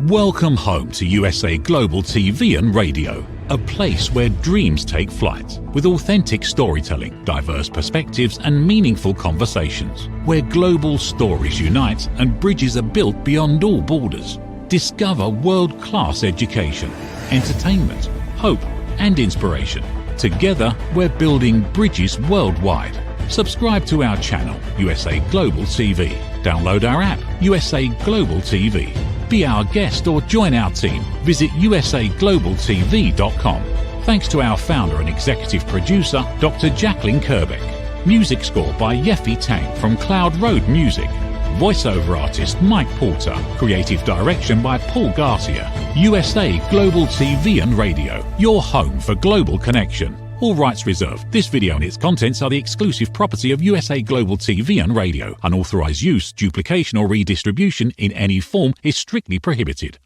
Welcome home to USA Global TV and Radio, a place where dreams take flight, with authentic storytelling, diverse perspectives and meaningful conversations, where global stories unite and bridges are built beyond all borders. Discover world-class education, entertainment, hope and inspiration. Together, we're building bridges worldwide. Subscribe to our channel, USA Global TV. Download our app, USA Global TV. Be our guest or join our team. Visit usaglobaltv.com. Thanks to our founder and executive producer, Dr. Jacalyn Kerbeck. Music score by Yeffy Tang from Cloud Road Music. Voiceover artist Mike Porter. Creative direction by Paul Garcia. USA Global TV and Radio, your home for global connection. All rights reserved. This video and its contents are the exclusive property of USA Global TV and Radio. Unauthorized use, duplication or redistribution in any form is strictly prohibited.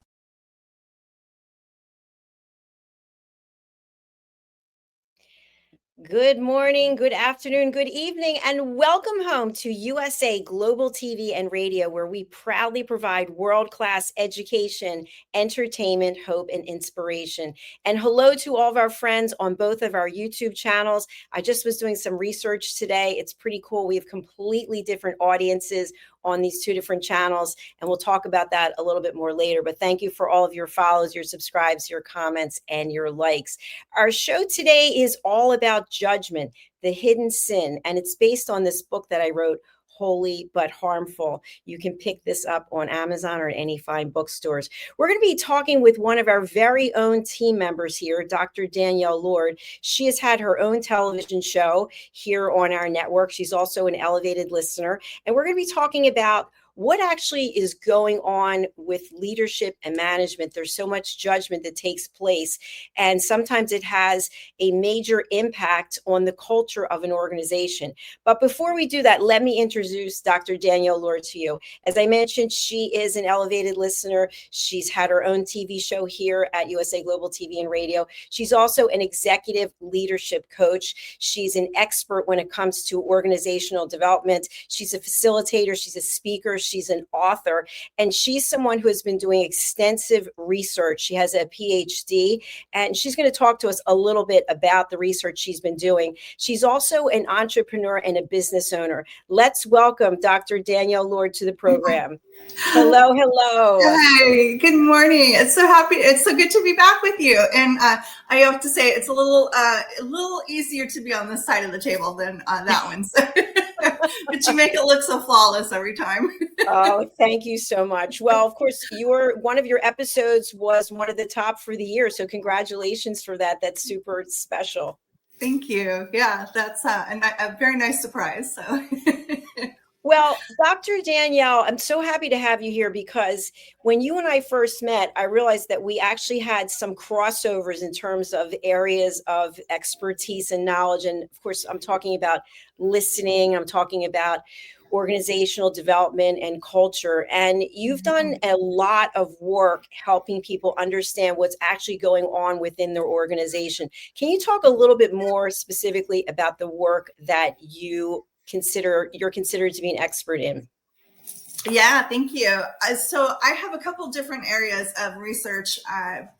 Good morning, good afternoon, good evening, and welcome home to USA Global TV and Radio, where we proudly provide world-class education, entertainment, hope, and inspiration. And hello to all of our friends on both of our YouTube channels. I just was doing some research today. It's pretty cool. We have completely different audiences on these two different channels, and we'll talk about that a little bit more later. But thank you for all of your follows, your subscribes, your comments, and your likes. Our show today is all about judgment, the hidden sin, and it's based on this book that I wrote, Holy but Harmful. You can pick this up on Amazon or any fine bookstores. We're going to be talking with one of our very own team members here, Dr. Danielle Lord. She has had her own television show here on our network. She's also an elevated listener. And we're going to be talking about what actually is going on with leadership and management. There's so much judgment that takes place, and sometimes it has a major impact on the culture of an organization. But before we do that, let me introduce Dr. Danielle Lord to you. As I mentioned, she is an elevated listener. She's had her own TV show here at USA Global TV and Radio. She's also an executive leadership coach. She's an expert when it comes to organizational development. She's a facilitator. She's a speaker. She's an author, and she's someone who has been doing extensive research. She has a PhD, and she's going to talk to us a little bit about the research she's been doing. She's also an entrepreneur and a business owner. Let's welcome Dr. Danielle Lord to the program. Hello, hello. Hi, good morning. It's so good to be back with you. And I have to say, it's a little easier to be on this side of the table than that one. So, but you make it look so flawless every time. Oh, thank you so much. Well, of course, one of your episodes was one of the top for the year. So congratulations for that. That's super special. Thank you. Yeah, that's a very nice surprise. So. Well, Dr. Danielle, I'm so happy to have you here because when you and I first met, I realized that we actually had some crossovers in terms of areas of expertise and knowledge. And of course, I'm talking about listening. I'm talking about organizational development and culture. And you've done a lot of work helping people understand what's actually going on within their organization. Can you talk a little bit more specifically about the work that you're considered to be an expert in? Yeah, thank you. So I have a couple different areas of research,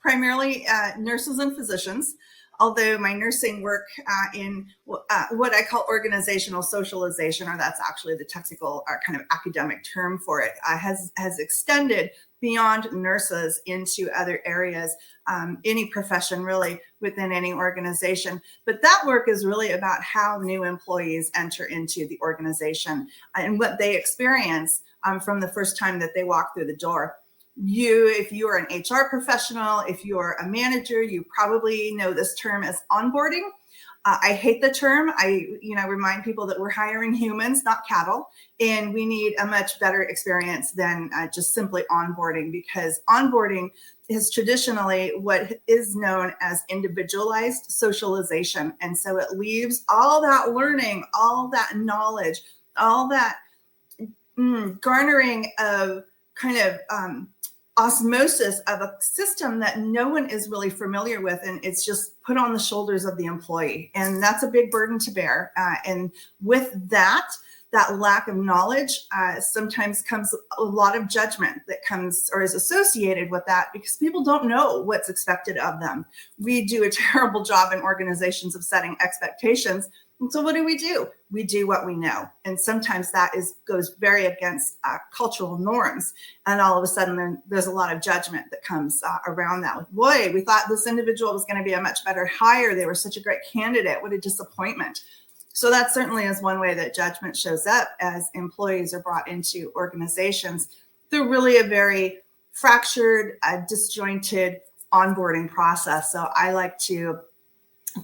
primarily nurses and physicians, although my nursing work in what I call organizational socialization, or that's actually the technical kind of academic term for it, has extended beyond nurses into other areas, any profession really within any organization. But that work is really about how new employees enter into the organization and what they experience from the first time that they walk through the door. If you're an HR professional, if you're a manager, you probably know this term as onboarding. I hate the term. I remind people that we're hiring humans, not cattle, and we need a much better experience than just simply onboarding, because onboarding is traditionally what is known as individualized socialization. And so it leaves all that learning, all that knowledge, all that garnering of kind of osmosis of a system that no one is really familiar with, and it's just put on the shoulders of the employee, and that's a big burden to bear. And with that, that lack of knowledge sometimes comes a lot of judgment that comes or is associated with that, because people don't know what's expected of them. We do a terrible job in organizations of setting expectations. And so what do? We do what we know. And sometimes that goes very against cultural norms. And all of a sudden, there's a lot of judgment that comes around that. Like, boy, we thought this individual was going to be a much better hire. They were such a great candidate. What a disappointment. So that certainly is one way that judgment shows up as employees are brought into organizations through really a very fractured, disjointed onboarding process. So I like to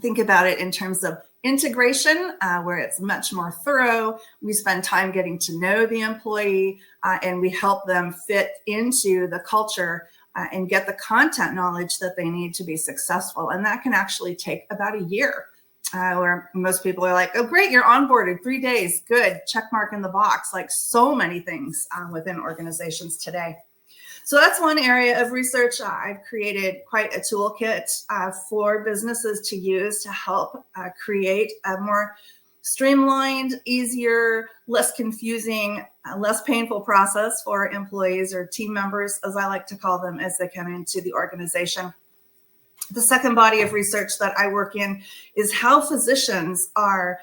think about it in terms of integration, where it's much more thorough. We spend time getting to know the employee, and we help them fit into the culture and get the content knowledge that they need to be successful. And that can actually take about a year, where most people are like, oh, great, you're onboarded, 3 days, good, check mark in the box, like so many things within organizations today. So that's one area of research. I've created quite a toolkit for businesses to use to help create a more streamlined, easier, less confusing, less painful process for employees or team members, as I like to call them, as they come into the organization. The second body of research that I work in is how physicians are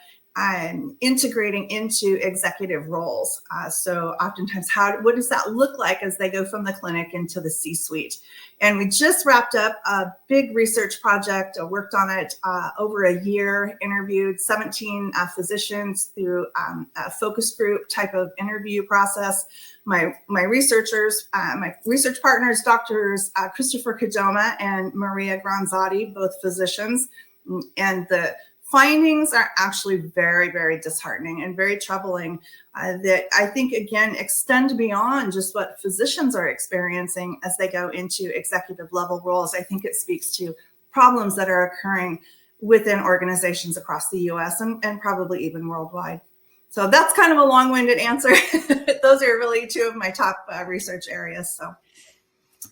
integrating into executive roles. So oftentimes, what does that look like as they go from the clinic into the C-suite? And we just wrapped up a big research project, worked on it over a year, interviewed 17 physicians through a focus group type of interview process. My researchers, my research partners, doctors Christopher Kadoma and Maria Granzotti, both physicians, and the findings are actually very, very disheartening and very troubling that I think, again, extend beyond just what physicians are experiencing as they go into executive level roles. I think it speaks to problems that are occurring within organizations across the US and probably even worldwide. So that's kind of a long-winded answer. Those are really two of my top research areas. So.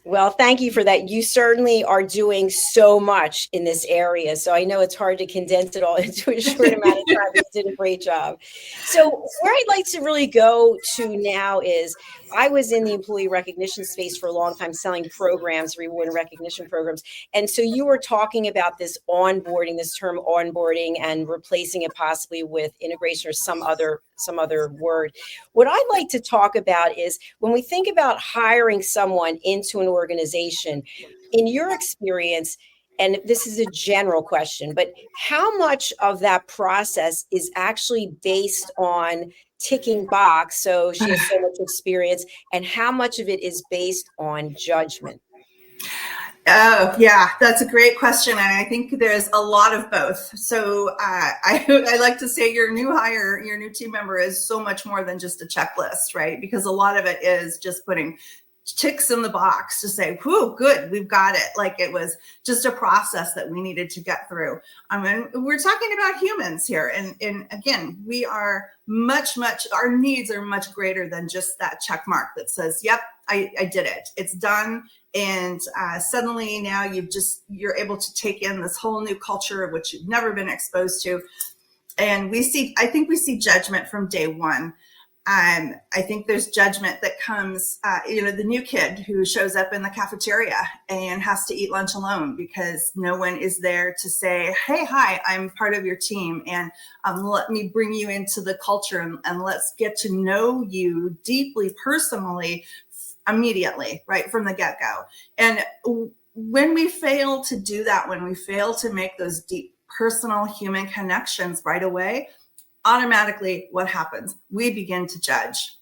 Well, thank you for that. You certainly are doing so much in this area. So I know it's hard to condense it all into a short amount of time. You did a great job. So where I'd like to really go to now is, I was in the employee recognition space for a long time, selling programs, reward and recognition programs. And so you were talking about this onboarding, this term onboarding, and replacing it possibly with integration or some other word. What I'd like to talk about is, when we think about hiring someone into an organization, in your experience, and this is a general question, but how much of that process is actually based on ticking box, so she has so much experience, and how much of it is based on judgment? Oh, yeah, that's a great question. And I think there's a lot of both. So I like to say your new hire, your new team member is so much more than just a checklist, right? Because a lot of it is just putting ticks in the box to say, whew, good, we've got it. Like it was just a process that we needed to get through. I mean, we're talking about humans here. And again, we are much, our needs are much greater than just that check mark that says, yep, I did it. It's done. And suddenly now you're able to take in this whole new culture of which you've never been exposed to. And I think we see judgment from day one. I think there's judgment that comes, the new kid who shows up in the cafeteria and has to eat lunch alone because no one is there to say, hey, hi, I'm part of your team. And let me bring you into the culture and let's get to know you deeply, personally, immediately, right from the get-go. And when we fail to do that, when we fail to make those deep personal human connections right away, automatically what happens? We begin to judge,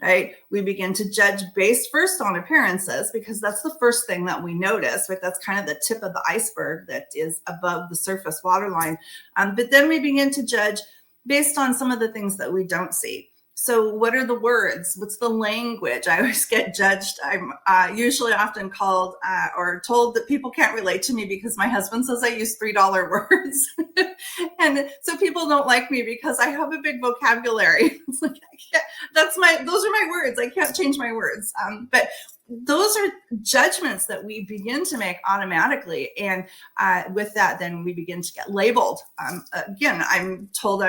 right? We begin to judge based first on appearances, because that's the first thing that we notice, right? That's kind of the tip of the iceberg that is above the surface waterline. But then we begin to judge based on some of the things that we don't see. So what are the words? What's the language? I always get judged. I'm usually often called or told that people can't relate to me because my husband says I use $3 words. And so people don't like me because I have a big vocabulary. It's like, those are my words. I can't change my words. But those are judgments that we begin to make automatically. And with that, then we begin to get labeled. Again, I'm told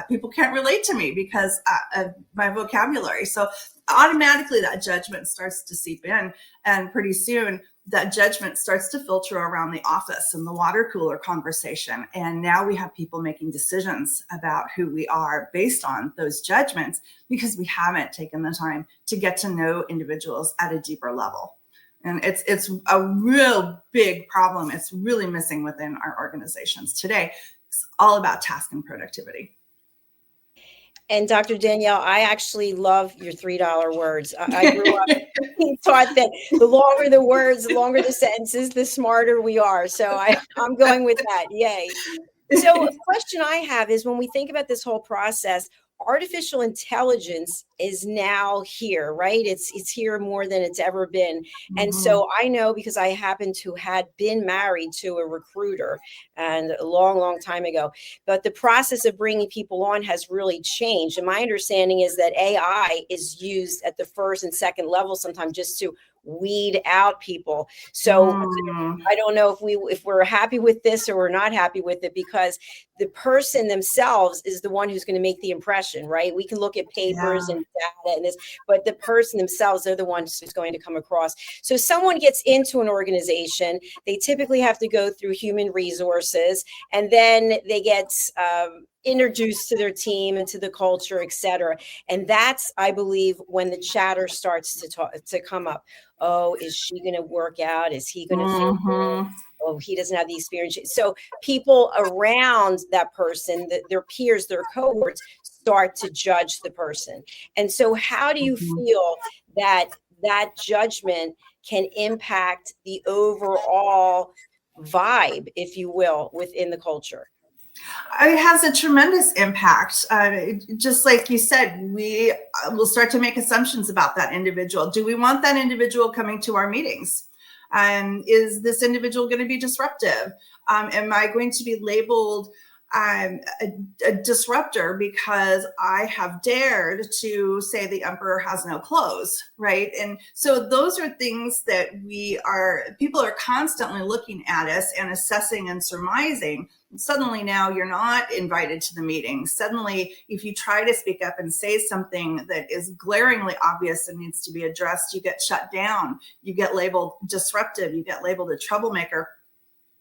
people can't relate to me because of my vocabulary. So automatically that judgment starts to seep in. And pretty soon that judgment starts to filter around the office and the water cooler conversation. And now we have people making decisions about who we are based on those judgments because we haven't taken the time to get to know individuals at a deeper level. And it's a real big problem. It's really missing within our organizations today. It's all about task and productivity. And Dr. Danielle, I actually love your $3 words. I grew up being taught that the longer the words, the longer the sentences, the smarter we are. So I'm going with that. Yay. So a question I have is, when we think about this whole process, artificial intelligence is now here, right? It's here more than it's ever been. And so I know, because I happen to had been married to a recruiter and a long time ago, but the process of bringing people on has really changed. And my understanding is that AI is used at the first and second level sometimes just to weed out people. So I don't know if we're happy with this or we're not happy with it, because the person themselves is the one who's going to make the impression, right? We can look at papers and data and this, but the person themselves, they're the ones who's going to come across. So someone gets into an organization, they typically have to go through human resources, and then they get introduced to their team and to the culture, et cetera. And that's, I believe, when the chatter starts to come up. Oh, is she going to work out? Is he going to fit in? Oh, he doesn't have the experience. So people around that person, their peers, their cohorts, start to judge the person. And so how do you feel that judgment can impact the overall vibe, if you will, within the culture? It has a tremendous impact. Just like you said, we will start to make assumptions about that individual. Do we want that individual coming to our meetings? Is this individual going to be disruptive? Am I going to be labeled a disruptor because I have dared to say the emperor has no clothes, right? And so those are things that people are constantly looking at us and assessing and surmising. Suddenly now you're not invited to the meeting. Suddenly, if you try to speak up and say something that is glaringly obvious and needs to be addressed, you get shut down. You get labeled disruptive. You get labeled a troublemaker.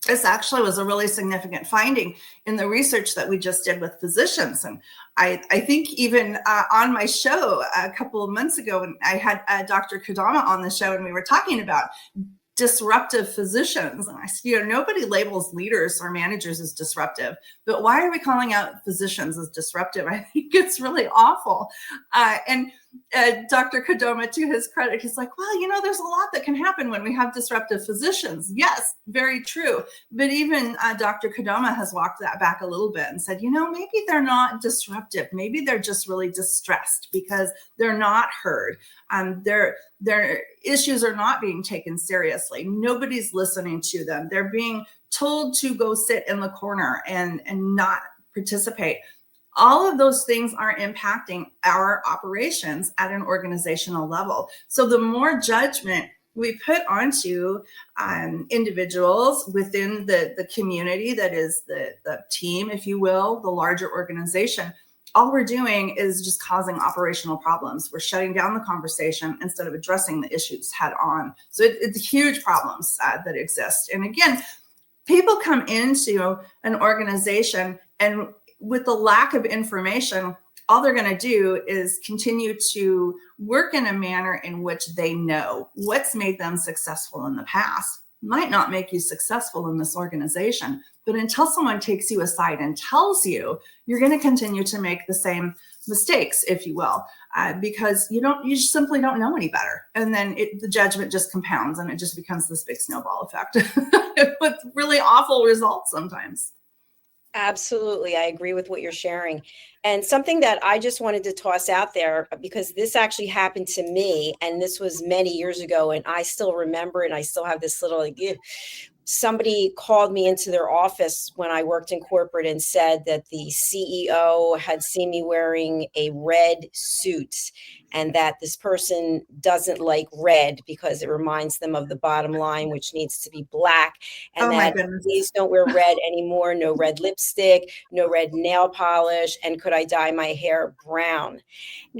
This actually was a really significant finding in the research that we just did with physicians. And I think even on my show a couple of months ago, when I had Dr. Kodama on the show and we were talking about disruptive physicians. And I said, nobody labels leaders or managers as disruptive, but why are we calling out physicians as disruptive? I think it's really awful. And Dr. Kodama, to his credit, he's like, well, there's a lot that can happen when we have disruptive physicians. Yes, very true. But even Dr. Kodama has walked that back a little bit and said, maybe they're not disruptive. Maybe they're just really distressed because they're not heard. Their issues are not being taken seriously. Nobody's listening to them. They're being told to go sit in the corner and not participate. All of those things are impacting our operations at an organizational level. So the more judgment we put onto individuals within the community that is the team, if you will, the larger organization, all we're doing is just causing operational problems. We're shutting down the conversation instead of addressing the issues head on. So it's huge problems that exist. And again, people come into an organization and with the lack of information, all they're going to do is continue to work in a manner in which they know what's made them successful in the past. Might not make you successful in this organization, but until someone takes you aside and tells you, you're going to continue to make the same mistakes, if you will, because you simply don't know any better. And then the judgment just compounds and it just becomes this big snowball effect with really awful results sometimes. Absolutely. I agree with what you're sharing. And something that I just wanted to toss out there, because this actually happened to me, and this was many years ago, and I still remember, and I still have this little, somebody called me into their office when I worked in corporate and said that the CEO had seen me wearing a red suit. and that this person doesn't like red because it reminds them of the bottom line, which needs to be black, and Oh my that goodness. please don't wear red anymore, no red lipstick, no red nail polish, and could I dye my hair brown?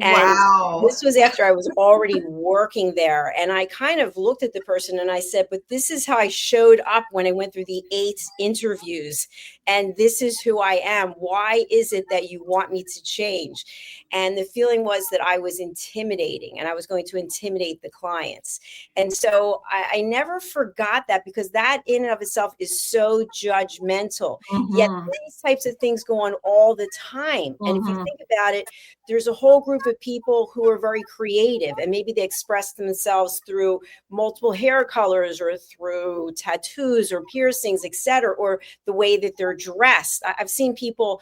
And Wow. this was after I was already working there. And I kind of looked at the person and I said, but this is how I showed up when I went through the 8 interviews. And this is who I am. Why is it that you want me to change? And the feeling was that I was intimidating and I was going to intimidate the clients. And so I never forgot that, because that in and of itself is so judgmental. Yet Mm-hmm. these types of things go on all the time. And if you Mm-hmm. think about it, there's a whole group of people who are very creative, and maybe they express themselves through multiple hair colors or through tattoos or piercings, etc., or the way that they're dressed. I've seen people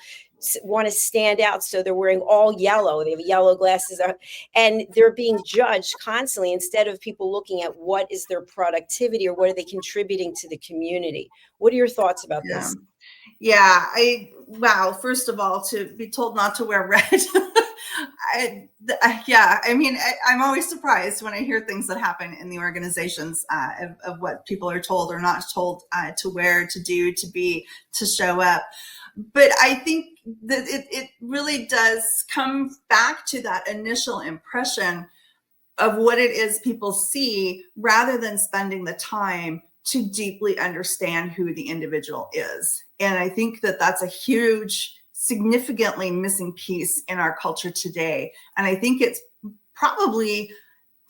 want to stand out, so they're wearing all yellow. They have yellow glasses on, and they're being judged constantly instead of people looking at what is their productivity or what are they contributing to the community. What are your thoughts about Yeah. this? Yeah. Wow. First of all, to be told not to wear red. Yeah. I mean, I'm always surprised when I hear things that happen in the organizations of what people are told or not told to wear, to do, to be, to show up. But I think that it really does come back to that initial impression of what it is people see, rather than spending the time to deeply understand who the individual is. And I think that that's a huge, significantly missing piece in our culture today. And I think it's probably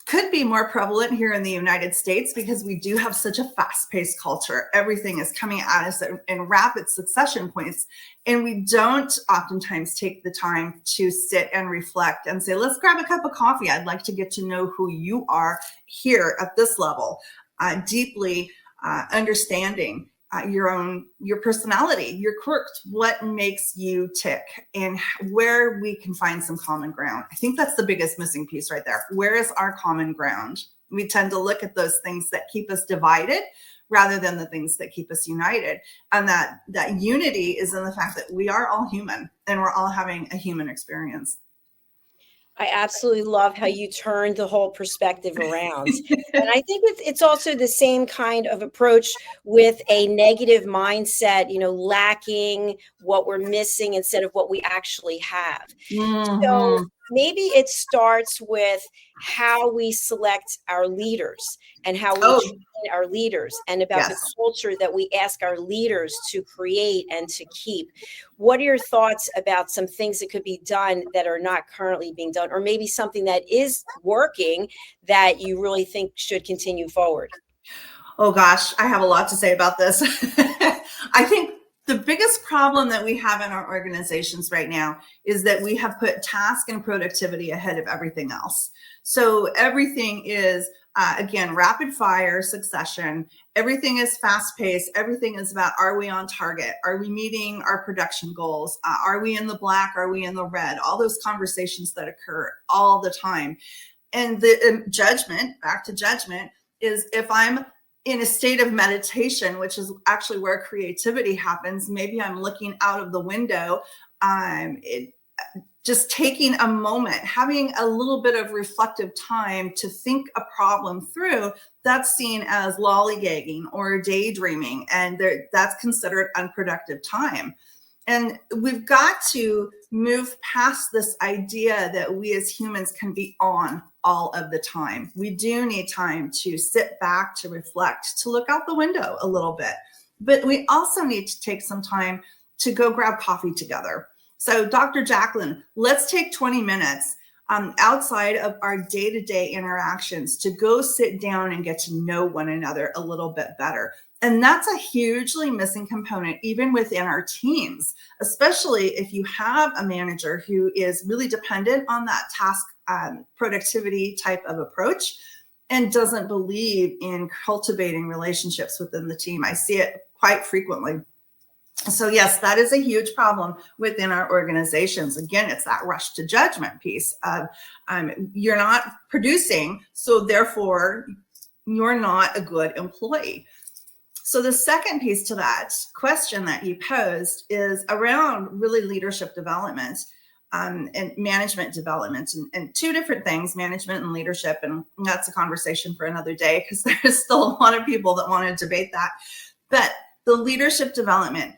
could be more prevalent here in the United States, because we do have such a fast-paced culture. Everything is coming at us in rapid succession points. And we don't oftentimes take the time to sit and reflect and say, let's grab a cup of coffee. I'd like to get to know who you are here at this level, deeply understanding your personality, your quirks, what makes you tick, and where we can find some common ground. I think that's the biggest missing piece right there. Where is our common ground? We tend to look at those things that keep us divided rather than the things that keep us united. And that unity is in the fact that we are all human and we're all having a human experience. I absolutely love how you turned the whole perspective around. And I think it's also the same kind of approach with a negative mindset, lacking what we're missing instead of what we actually have. So Mm-hmm. maybe it starts with how we select our leaders and how we Oh, train our leaders, and about the yes. culture that we ask our leaders to create and to keep. What are your thoughts about some things that could be done that are not currently being done, or maybe something that is working that you really think should continue forward? Oh gosh, I have a lot to say about this. I think the biggest problem that we have in our organizations right now is that we have put task and productivity ahead of everything else. So everything is, again, rapid fire succession. Everything is fast paced. Everything is about, are we on target? Are we meeting our production goals? Are we in the black? Are we in the red? All those conversations that occur all the time. And the judgment, back to judgment, is if I'm in a state of meditation, which is actually where creativity happens, maybe I'm looking out of the window, just taking a moment, having a little bit of reflective time to think a problem through, that's seen as lollygagging or daydreaming, and that's considered unproductive time. And we've got to move past this idea that we as humans can be on all of the time. We do need time to sit back, to reflect, to look out the window a little bit. But we also need to take some time to go grab coffee together. So Dr. Jacalyn, let's take 20 minutes outside of our day-to-day interactions to go sit down and get to know one another a little bit better. And that's a hugely missing component, even within our teams, especially if you have a manager who is really dependent on that task productivity type of approach and doesn't believe in cultivating relationships within the team. I see it quite frequently. So yes, that is a huge problem within our organizations. Again, it's that rush to judgment piece of you're not producing, so therefore you're not a good employee. So the second piece to that question that you posed is around really leadership development. and management development, and two different things, management and leadership. And that's a conversation for another day, because there's still a lot of people that want to debate that. But the leadership development,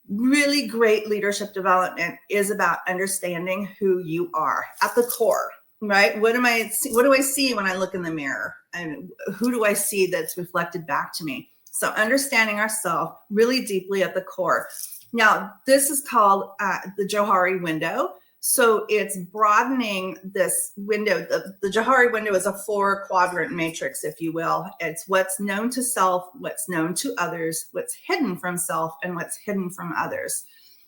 really great leadership development, is about understanding who you are at the core, right? What do I see when I look in the mirror? And who do I see that's reflected back to me? So understanding ourselves really deeply at the core. Now, this is called the Johari window. So it's broadening this window. The Johari window is a 4-quadrant matrix, if you will. It's what's known to self, what's known to others, what's hidden from self, and what's hidden from others.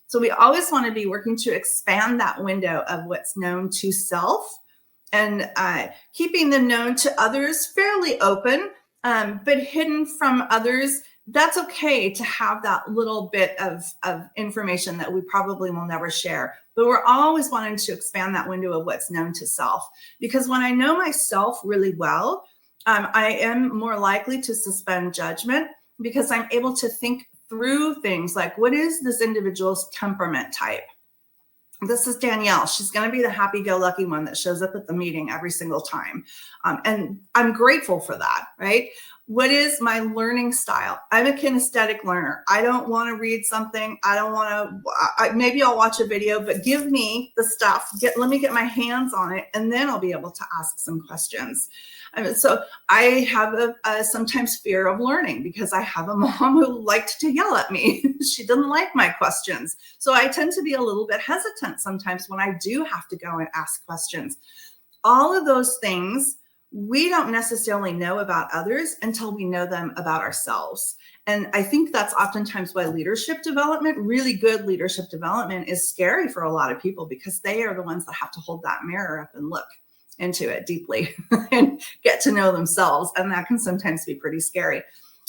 So we always want to be working to expand that window of what's known to self, and keeping the known to others fairly open, but hidden from others. That's okay to have that little bit of information that we probably will never share. But we're always wanting to expand that window of what's known to self. Because when I know myself really well, I am more likely to suspend judgment, because I'm able to think through things like, what is this individual's temperament type? This is Danielle. She's going to be the happy-go-lucky one that shows up at the meeting every single time. And I'm grateful for that, right? What is my learning style? I'm a kinesthetic learner. I don't want to read something. I don't want to, maybe I'll watch a video, but give me the stuff. Let me get my hands on it, and then I'll be able to ask some questions. So I have a sometimes fear of learning, because I have a mom who liked to yell at me. She didn't like my questions. So I tend to be a little bit hesitant sometimes when I do have to go and ask questions. All of those things we don't necessarily know about others until we know them about ourselves. And I think that's oftentimes why leadership development, really good leadership development, is scary for a lot of people, because they are the ones that have to hold that mirror up and look into it deeply and get to know themselves. And that can sometimes be pretty scary.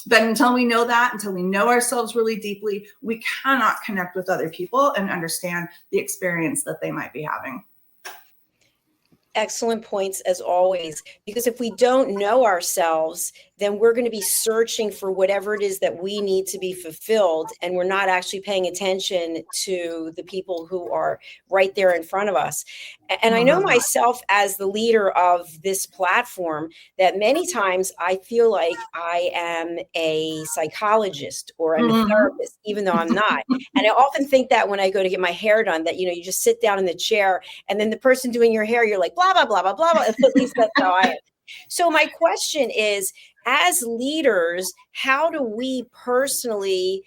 But until we know that, until we know ourselves really deeply, we cannot connect with other people and understand the experience that they might be having. Excellent points as always, because if we don't know ourselves, then we're going to be searching for whatever it is that we need to be fulfilled, and we're not actually paying attention to the people who are right there in front of us. And I know myself as the leader of this platform that many times I feel like I am a psychologist or I'm a therapist, even though I'm not. And I often think that when I go to get my hair done, that, you just sit down in the chair, and then the person doing your hair, you're like, blah, blah, blah, blah, blah, blah. At least that's how I am. So my question is, as leaders, how do we personally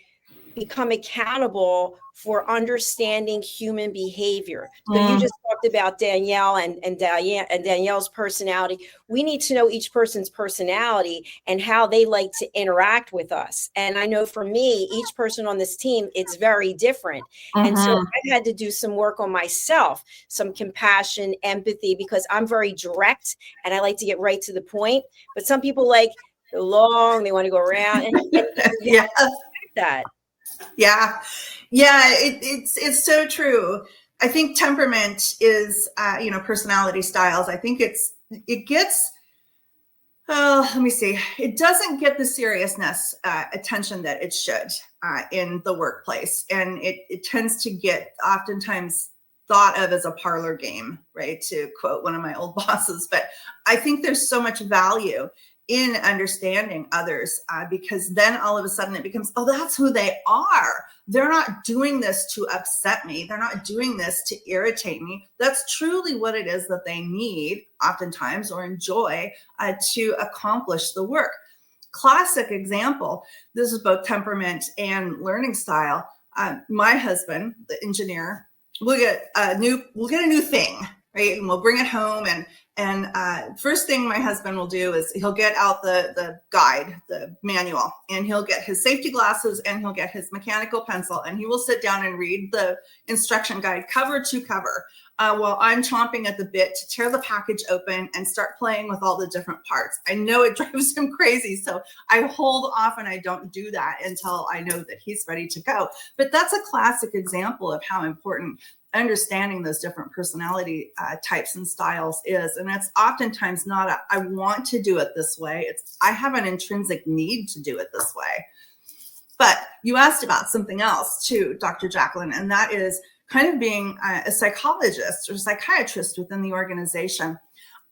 become accountable for understanding human behavior? So you just talked about Danielle and Danielle's personality. We need to know each person's personality and how they like to interact with us. And I know for me, each person on this team, it's very different. And so I had to do some work on myself, some compassion, empathy, because I'm very direct and I like to get right to the point. But some people like long, they want to go around and yeah, that. Yeah. It's so true. I think temperament is, personality styles. I think it doesn't get the seriousness, attention that it should in the workplace. And it tends to get oftentimes thought of as a parlor game, right? To quote one of my old bosses. But I think there's so much value in understanding others, because then all of a sudden it becomes, oh, that's who they are. They're not doing this to upset me. They're not doing this to irritate me. That's truly what it is that they need oftentimes, or enjoy, to accomplish the work. Classic example, this is both temperament and learning style. My husband, the engineer, we'll get a new thing, right? And we'll bring it home, and first thing my husband will do is he'll get out the guide, the manual, and he'll get his safety glasses and he'll get his mechanical pencil, and he will sit down and read the instruction guide cover to cover, while I'm chomping at the bit to tear the package open and start playing with all the different parts. I know it drives him crazy, so I hold off and I don't do that until I know that he's ready to go. But that's a classic example of how important understanding those different personality types and styles is. And it's oftentimes not I want to do it this way. It's I have an intrinsic need to do it this way. But you asked about something else too, Dr. Jacalyn, and that is kind of being a psychologist or psychiatrist within the organization.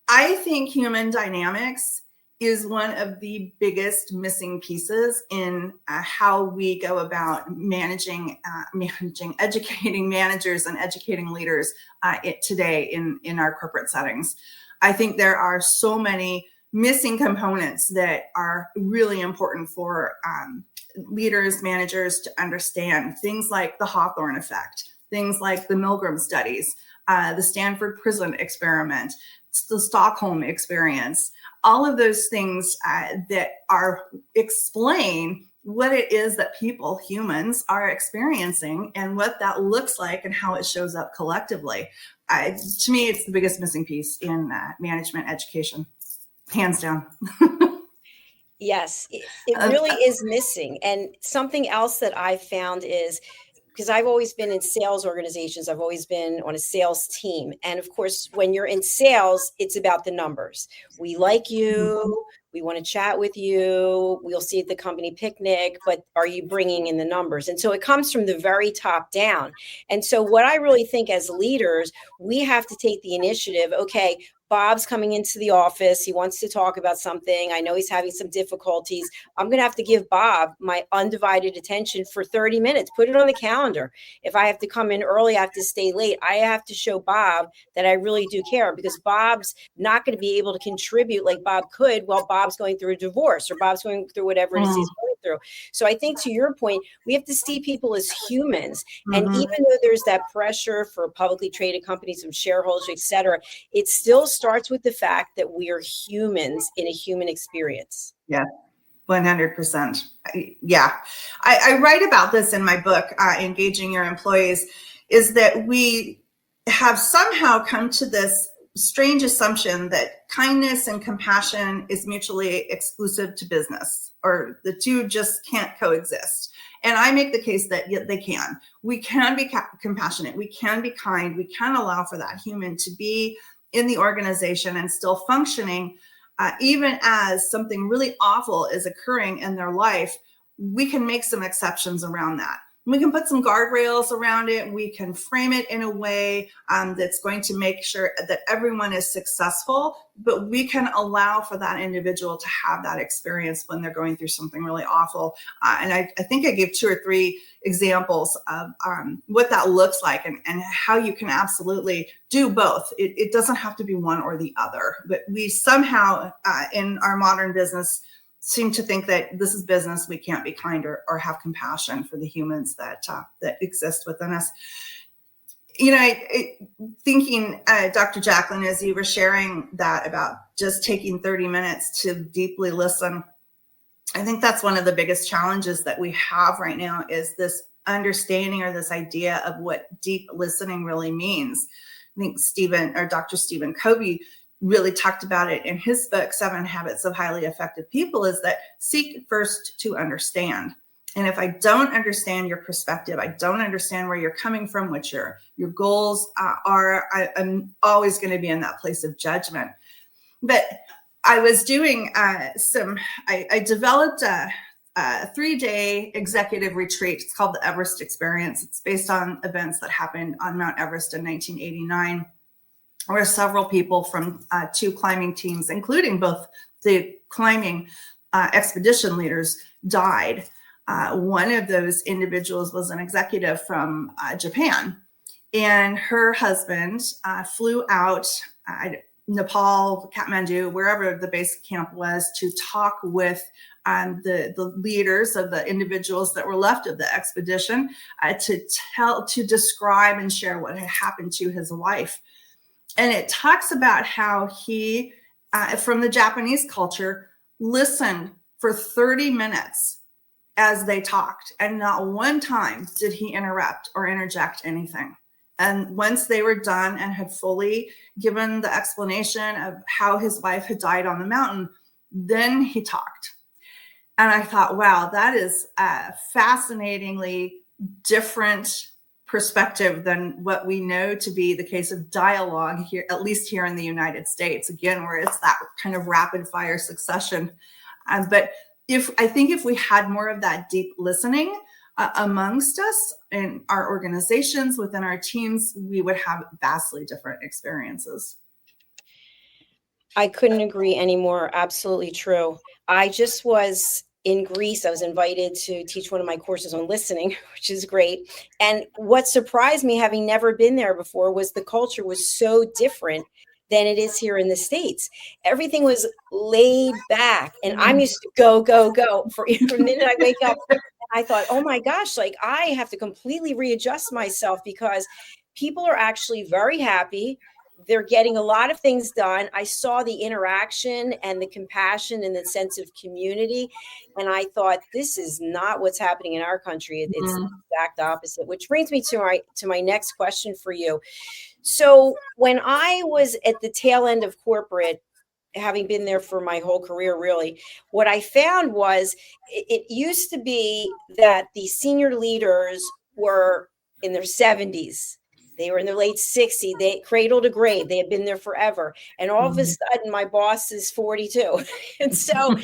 I think human dynamics is one of the biggest missing pieces in how we go about managing, educating managers and educating leaders today in our corporate settings. I think there are so many missing components that are really important for leaders, managers to understand. Things like the Hawthorne effect, things like the Milgram studies, the Stanford Prison experiment, the Stockholm experience, all of those things that are explain what it is that people, humans, are experiencing and what that looks like and how it shows up collectively. To me, it's the biggest missing piece in management education, hands down. Yes, it really is missing. And something else that I found is, because I've always been in sales organizations, I've always been on a sales team. And of course, when you're in sales, it's about the numbers. We like you, we want to chat with you, we'll see at the company picnic, but are you bringing in the numbers? And so it comes from the very top down. And so what I really think as leaders, we have to take the initiative. Okay, Bob's coming into the office. He wants to talk about something. I know he's having some difficulties. I'm going to have to give Bob my undivided attention for 30 minutes. Put it on the calendar. If I have to come in early, I have to stay late. I have to show Bob that I really do care, because Bob's not going to be able to contribute like Bob could while Bob's going through a divorce or Bob's going through whatever it is he's going through. So I think, to your point, we have to see people as humans. And even though there's that pressure for publicly traded companies and shareholders, et cetera, it still starts with the fact that we are humans in a human experience. Yeah, 100%. Yeah. I write about this in my book, Engaging Your Employees, is that we have somehow come to this strange assumption that kindness and compassion is mutually exclusive to business, or the two just can't coexist. And I make the case that they can. We can be compassionate. We can be kind. We can allow for that human to be in the organization and still functioning, even as something really awful is occurring in their life. We can make some exceptions around that. We can put some guardrails around it. We can frame it in a way that's going to make sure that everyone is successful, but we can allow for that individual to have that experience when they're going through something really awful. And I think I gave 2 or 3 examples of what that looks like and how you can absolutely do both. It doesn't have to be one or the other, but we somehow in our modern business seem to think that this is business. We can't be kind or have compassion for the humans that exist within us. You know, thinking, Dr. Jacalyn, as you were sharing that about just taking 30 minutes to deeply listen, I think that's one of the biggest challenges that we have right now, is this understanding or this idea of what deep listening really means. I think Dr. Stephen Covey really talked about it in his book, 7 Habits of Highly Effective People, is that seek first to understand. And if I don't understand your perspective, I don't understand where you're coming from, what your goals are, I'm always going to be in that place of judgment. But I was doing I developed a 3-day executive retreat. It's called the Everest Experience. It's based on events that happened on Mount Everest in 1989. Where several people from 2 climbing teams, including both the climbing expedition leaders, died. One of those individuals was an executive from Japan, and her husband flew out Nepal, Kathmandu, wherever the base camp was, to talk with the leaders of the individuals that were left of the expedition to describe and share what had happened to his wife. And it talks about how he, from the Japanese culture, listened for 30 minutes as they talked. And not one time did he interrupt or interject anything. And once they were done and had fully given the explanation of how his wife had died on the mountain, then he talked. And I thought, wow, that is a fascinatingly different perspective than what we know to be the case of dialogue here, at least here in the United States, again, where it's that kind of rapid fire succession. But if we had more of that deep listening, amongst us in our organizations, within our teams, we would have vastly different experiences. I couldn't agree anymore. Absolutely true. I just was in Greece. I was invited to teach one of my courses on listening, which is great. And what surprised me, having never been there before, was the culture was so different than it is here in the States. Everything was laid back, and I'm used to go, go, go. From the minute I wake up, I thought, oh my gosh, like I have to completely readjust myself because people are actually very happy. They're getting a lot of things done. I saw the interaction and the compassion and the sense of community. And I thought, this is not what's happening in our country. It's the exact opposite, which brings me to my next question for you. So when I was at the tail end of corporate, having been there for my whole career, really, what I found was it used to be that the senior leaders were in their 70s. They were in their late 60s. They cradle to grave. They had been there forever. And all of a sudden, my boss is 42. And so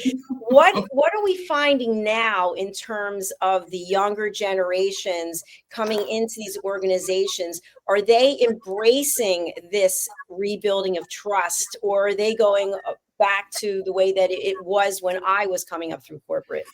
what are we finding now in terms of the younger generations coming into these organizations? Are they embracing this rebuilding of trust, or are they going back to the way that it was when I was coming up through corporate?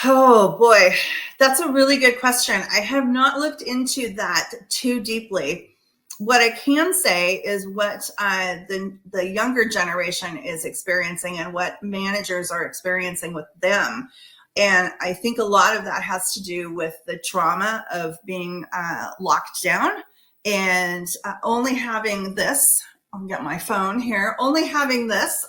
Oh boy, that's a really good question. I have not looked into that too deeply. What I can say is what the younger generation is experiencing and what managers are experiencing with them. And I think a lot of that has to do with the trauma of being locked down and only having this. I'll get my phone here. Only having this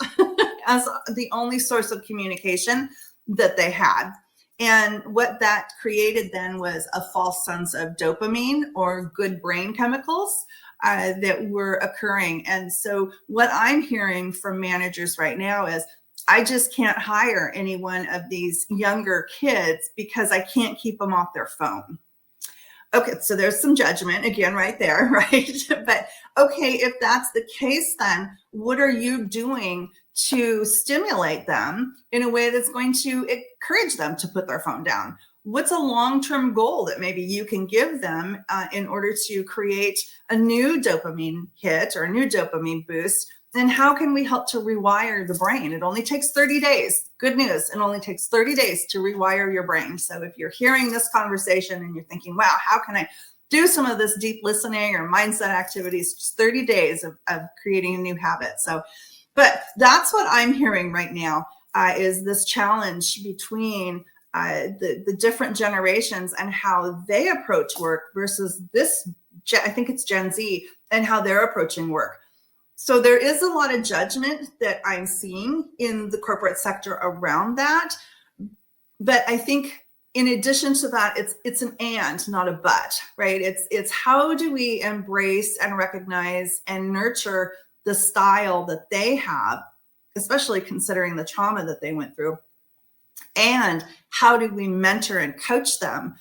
as the only source of communication that they had. And what that created then was a false sense of dopamine or good brain chemicals that were occurring. And so what I'm hearing from managers right now is, I just can't hire any one of these younger kids because I can't keep them off their phone. Okay, so there's some judgment again right there, right? But okay, if that's the case, then what are you doing to stimulate them in a way that's going to encourage them to put their phone down? What's a long-term goal that maybe you can give them in order to create a new dopamine hit or a new dopamine boost? And how can we help to rewire the brain? It only takes 30 days. Good news. It only takes 30 days to rewire your brain. So if you're hearing this conversation and you're thinking, wow, how can I do some of this deep listening or mindset activities? Just 30 days of creating a new habit. So, but that's what I'm hearing right now is this challenge between the different generations and how they approach work versus this, I think it's Gen Z, and how they're approaching work. So there is a lot of judgment that I'm seeing in the corporate sector around that. But I think in addition to that, it's an and, not a but, right? It's how do we embrace and recognize and nurture the style that they have, especially considering the trauma that they went through. And how do we mentor and coach them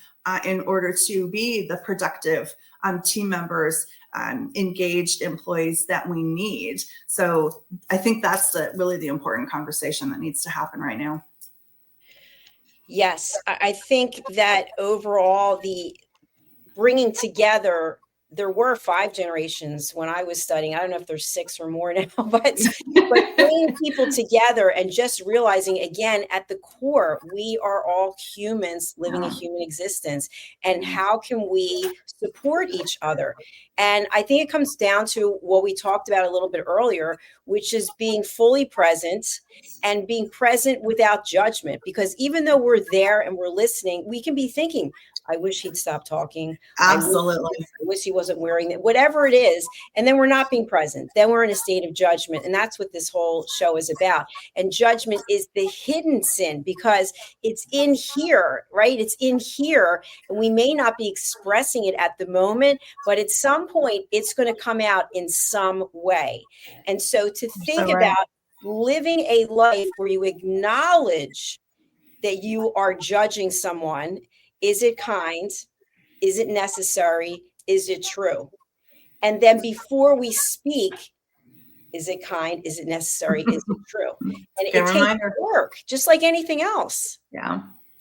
in order to be the productive team members, engaged employees that we need? So I think that's really the important conversation that needs to happen right now. Yes, I think that overall the bringing together, there were 5 generations when I was studying. I don't know if there's 6 or more now, but bringing people together and just realizing, again, at the core, we are all humans living a human existence. And how can we support each other? And I think it comes down to what we talked about a little bit earlier, which is being fully present and being present without judgment. Because even though we're there and we're listening, we can be thinking, I wish he'd stop talking. Absolutely. I wish he wasn't wearing that, whatever it is. And then we're not being present. Then we're in a state of judgment. And that's what this whole show is about. And judgment is the hidden sin because it's in here, right? It's in here. And we may not be expressing it at the moment, but at some point it's going to come out in some way. And so to think about living a life where you acknowledge that you are judging someone. Is it kind? Is it necessary? Is it true? And then before we speak, is it kind? Is it necessary? Is it true? And it takes work, just like anything else.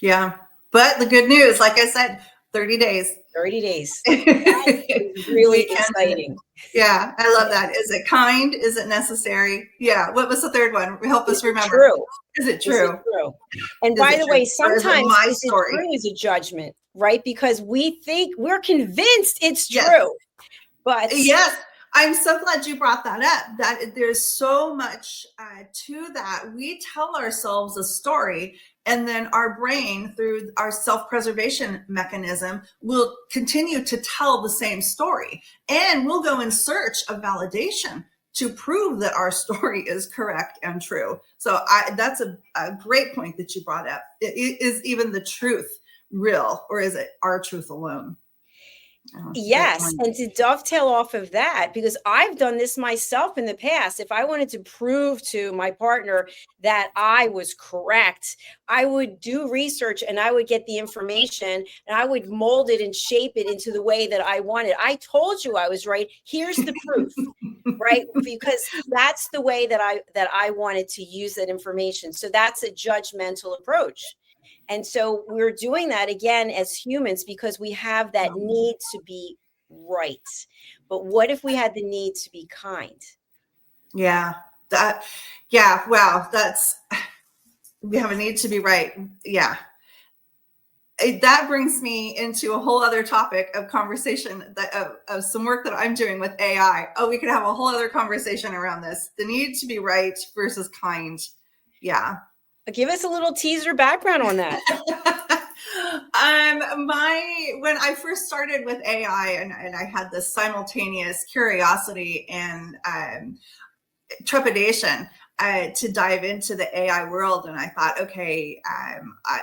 Yeah. But the good news, like I said, 30 days. 30 days. That's really exciting. Yeah, I love that. Is it kind? Is it necessary? Yeah. What was the third one? Help us remember. True. Is it true? And by the way, sometimes is it true is a judgment, right? Because we're convinced it's true. Yes. But yes, I'm so glad you brought that up. That there's so much to that. We tell ourselves a story, and then our brain, through our self-preservation mechanism, will continue to tell the same story, and we'll go in search of validation to prove that our story is correct and true. So that's a great point that you brought up. Is even the truth real, or is it our truth alone? Yes. And to dovetail off of that, because I've done this myself in the past, if I wanted to prove to my partner that I was correct, I would do research and I would get the information and I would mold it and shape it into the way that I wanted. I told you I was right. Here's the proof, right? Because that's the way that I wanted to use that information. So that's a judgmental approach. And so we're doing that again as humans because we have that need to be right. But what if we had the need to be kind? Yeah. Wow. We have a need to be right. Yeah. That brings me into a whole other topic of conversation of some work that I'm doing with AI. Oh, we could have a whole other conversation around this. The need to be right versus kind. Yeah. Give us a little teaser background on that. When I first started with AI and I had this simultaneous curiosity and trepidation to dive into the AI world. And I thought, okay,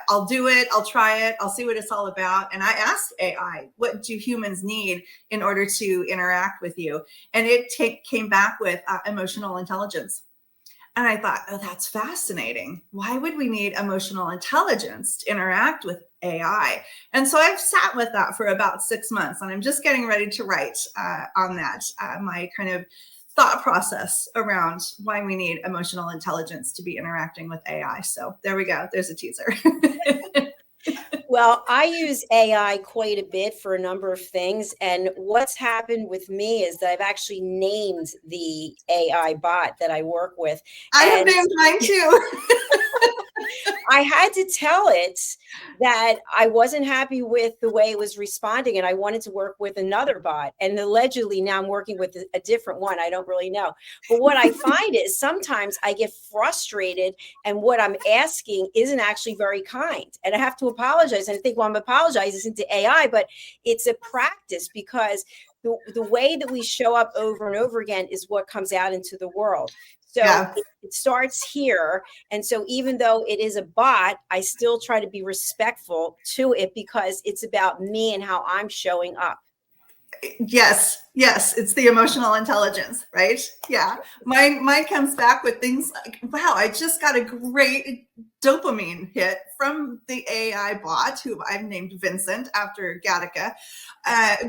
I'll do it. I'll try it. I'll see what it's all about. And I asked AI, what do humans need in order to interact with you? And it came back with emotional intelligence. And I thought, oh, that's fascinating. Why would we need emotional intelligence to interact with AI? And so I've sat with that for about 6 months, and I'm just getting ready to write on that, my kind of thought process around why we need emotional intelligence to be interacting with AI. So there we go. There's a teaser. Well, I use AI quite a bit for a number of things. And what's happened with me is that I've actually named the AI bot that I work with. I have named mine too. I had to tell it that I wasn't happy with the way it was responding and I wanted to work with another bot. And allegedly now I'm working with a different one. I don't really know. But what I find is sometimes I get frustrated and what I'm asking isn't actually very kind. And I have to apologize. And I think, well, I'm apologizing to AI, but it's a practice because the way that we show up over and over again is what comes out into the world. So it starts here. And so even though it is a bot, I still try to be respectful to it because it's about me and how I'm showing up. Yes. It's the emotional intelligence, right? Yeah. Mine comes back with things like, wow, I just got a great dopamine hit from the AI bot, who I've named Vincent after Gattaca.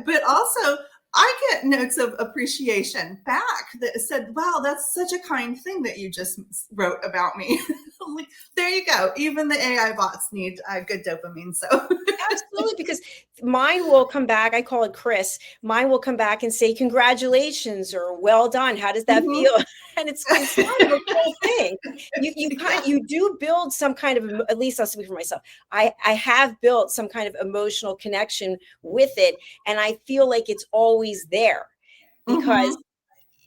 But also, I get notes of appreciation back that said, wow, that's such a kind thing that you just wrote about me. I'm like, there you go. Even the AI bots need good dopamine. So absolutely, because mine will come back. I call it Chris. Mine will come back and say, congratulations or well done. How does that feel? And it's kind of a cool thing. You do build some kind of, at least I'll speak for myself. I have built some kind of emotional connection with it. And I feel like it's always there because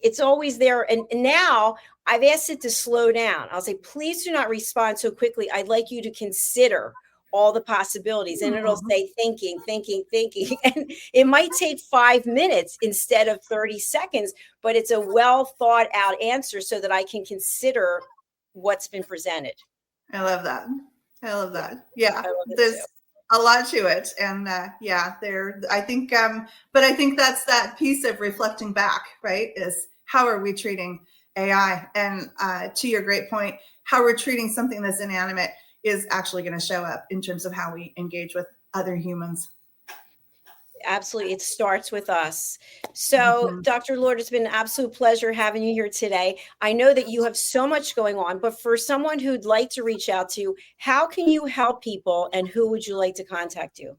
it's always there. And now I've asked it to slow down. I'll say, please do not respond so quickly. I'd like you to consider all the possibilities. And it'll say thinking. And it might take 5 minutes instead of 30 seconds, but it's a well thought out answer so that I can consider what's been presented. I love that. Yeah. There's a lot to it. And I think, but I think that's that piece of reflecting back, right? Is how are we treating AI? And to your great point, how we're treating something that's inanimate is actually going to show up in terms of how we engage with other humans. Absolutely. It starts with us. So, Mhm. Dr. Lord, it's been an absolute pleasure having you here today. I know that you have so much going on, but for someone who'd like to reach out to you, how can you help people and who would you like to contact you?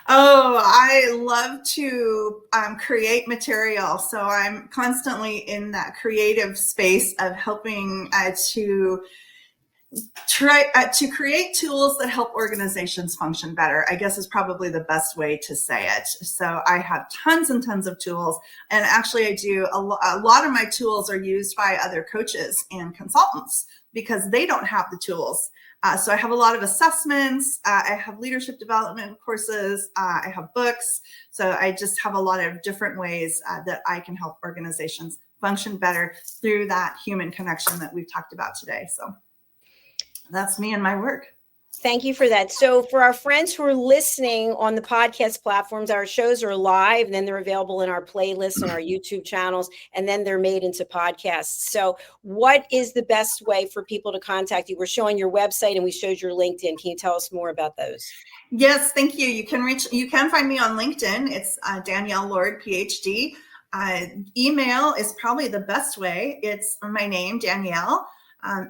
Oh, I love to create material. So I'm constantly in that creative space of helping to create tools that help organizations function better, I guess is probably the best way to say it. So I have tons and tons of tools. And actually I do a lot of my tools are used by other coaches and consultants because they don't have the tools. So I have a lot of assessments. I have leadership development courses. I have books. So I just have a lot of different ways that I can help organizations function better through that human connection that we've talked about today. So that's me and my work. Thank you for that. So for our friends who are listening on the podcast platforms, our shows are live, and then they're available in our playlists and our YouTube channels, and then they're made into podcasts. So what is the best way for people to contact you? We're showing your website and we showed your LinkedIn. Can you tell us more about those? Yes, thank you. You can find me on LinkedIn. It's Danielle Lord, PhD. Email is probably the best way. It's my name, Danielle.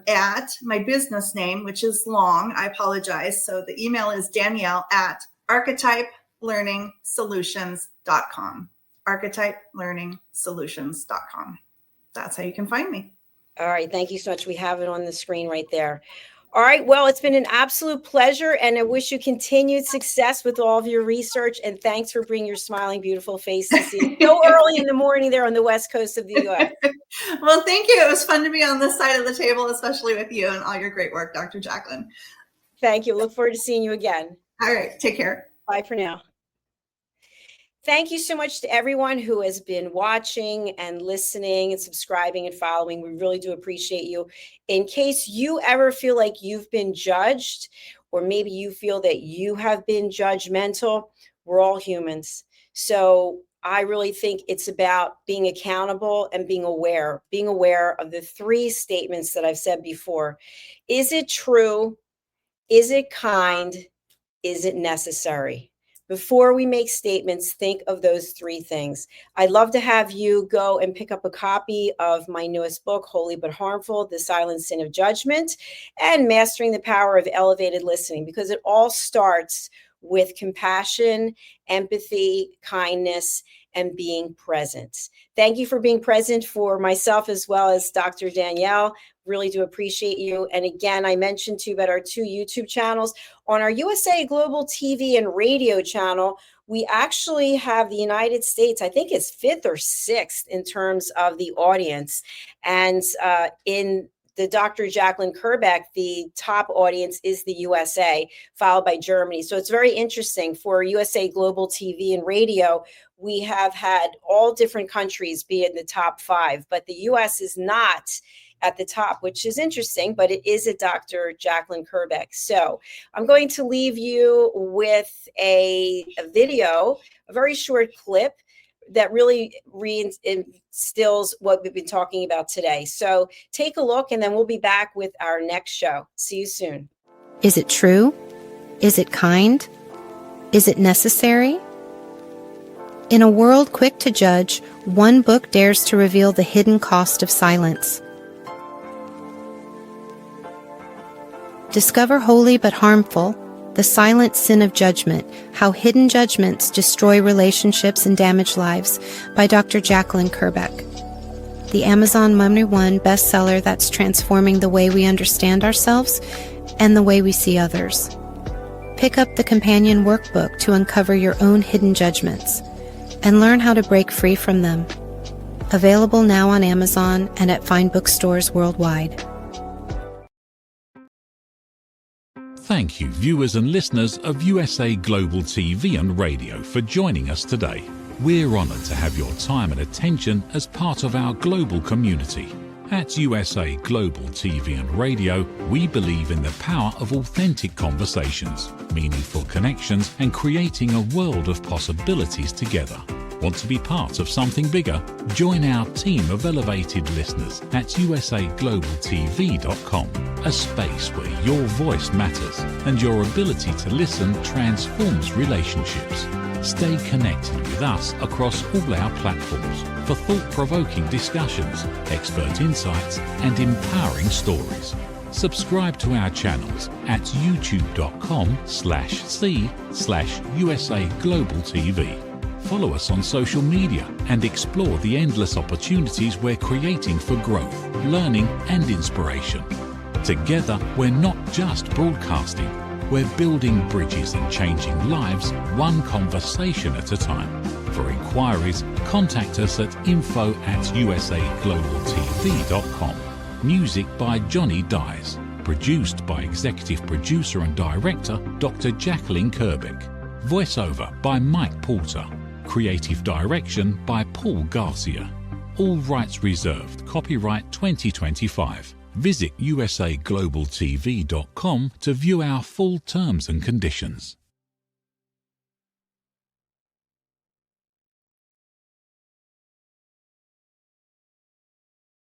At my business name, which is long, I apologize. So the email is Danielle@archetypelearningsolutions.com. Archetypelearningsolutions.com. That's how you can find me. All right. Thank you so much. We have it on the screen right there. All right. Well, it's been an absolute pleasure, and I wish you continued success with all of your research. And thanks for bringing your smiling, beautiful face to see so early in the morning there on the West Coast of the U.S. Well, thank you. It was fun to be on this side of the table, especially with you and all your great work, Dr. Jacalyn. Thank you. Look forward to seeing you again. All right. Take care. Bye for now. Thank you so much to everyone who has been watching and listening and subscribing and following. We really do appreciate you. In case you ever feel like you've been judged, or maybe you feel that you have been judgmental, we're all humans. So I really think it's about being accountable and being aware of the three statements that I've said before. Is it true? Is it kind? Is it necessary? Before we make statements, think of those three things. I'd love to have you go and pick up a copy of my newest book, Holy But Harmful, The Silent Sin of Judgment, and Mastering the Power of Elevated Listening, because it all starts with compassion, empathy, kindness, and being present. Thank you for being present for myself as well as Dr. Danielle. Really do appreciate you. And again, I mentioned to you about our two YouTube channels. On our USA Global TV and radio channel, we actually have the United States, I think it's 5th or 6th in terms of the audience. And in the Dr. Jacalyn Kerbeck, the top audience is the USA, followed by Germany. So it's very interesting. For USA Global TV and radio, we have had all different countries be in the top 5, but the US is not at the top, which is interesting, but it is a Dr. Jacalyn Kerbeck. So I'm going to leave you with a video, a very short clip that really reinstills what we've been talking about today. So take a look, and then we'll be back with our next show. See you soon. Is it true? Is it kind? Is it necessary? In a world quick to judge, one book dares to reveal the hidden cost of silence. Discover Holy But Harmful, The Silent Sin of Judgment, How Hidden Judgments Destroy Relationships and Damage Lives by Dr. Jacalyn Kerbeck. The Amazon #1 bestseller that's transforming the way we understand ourselves and the way we see others. Pick up the companion workbook to uncover your own hidden judgments and learn how to break free from them. Available now on Amazon and at fine bookstores worldwide. Thank you, viewers and listeners of USA Global TV and Radio, for joining us today. We're honoured to have your time and attention as part of our global community. At USA Global TV and Radio, we believe in the power of authentic conversations, meaningful connections, and creating a world of possibilities together. Want to be part of something bigger? Join our team of elevated listeners at usaglobaltv.com, a space where your voice matters and your ability to listen transforms relationships. Stay connected with us across all our platforms for thought-provoking discussions, expert insights, and empowering stories. Subscribe to our channels at youtube.com/c/USA Global TV. Follow us on social media and explore the endless opportunities we're creating for growth, learning, and inspiration. Together, we're not just broadcasting, we're building bridges and changing lives one conversation at a time. For inquiries, contact us at info@usaglobaltv.com. Music by Johnny Dyes. Produced by Executive Producer and Director Dr. Jacalyn Kerbeck. Voiceover by Mike Porter. Creative Direction by Paul Garcia. All rights reserved. Copyright 2025. Visit usaglobaltv.com to view our full terms and conditions.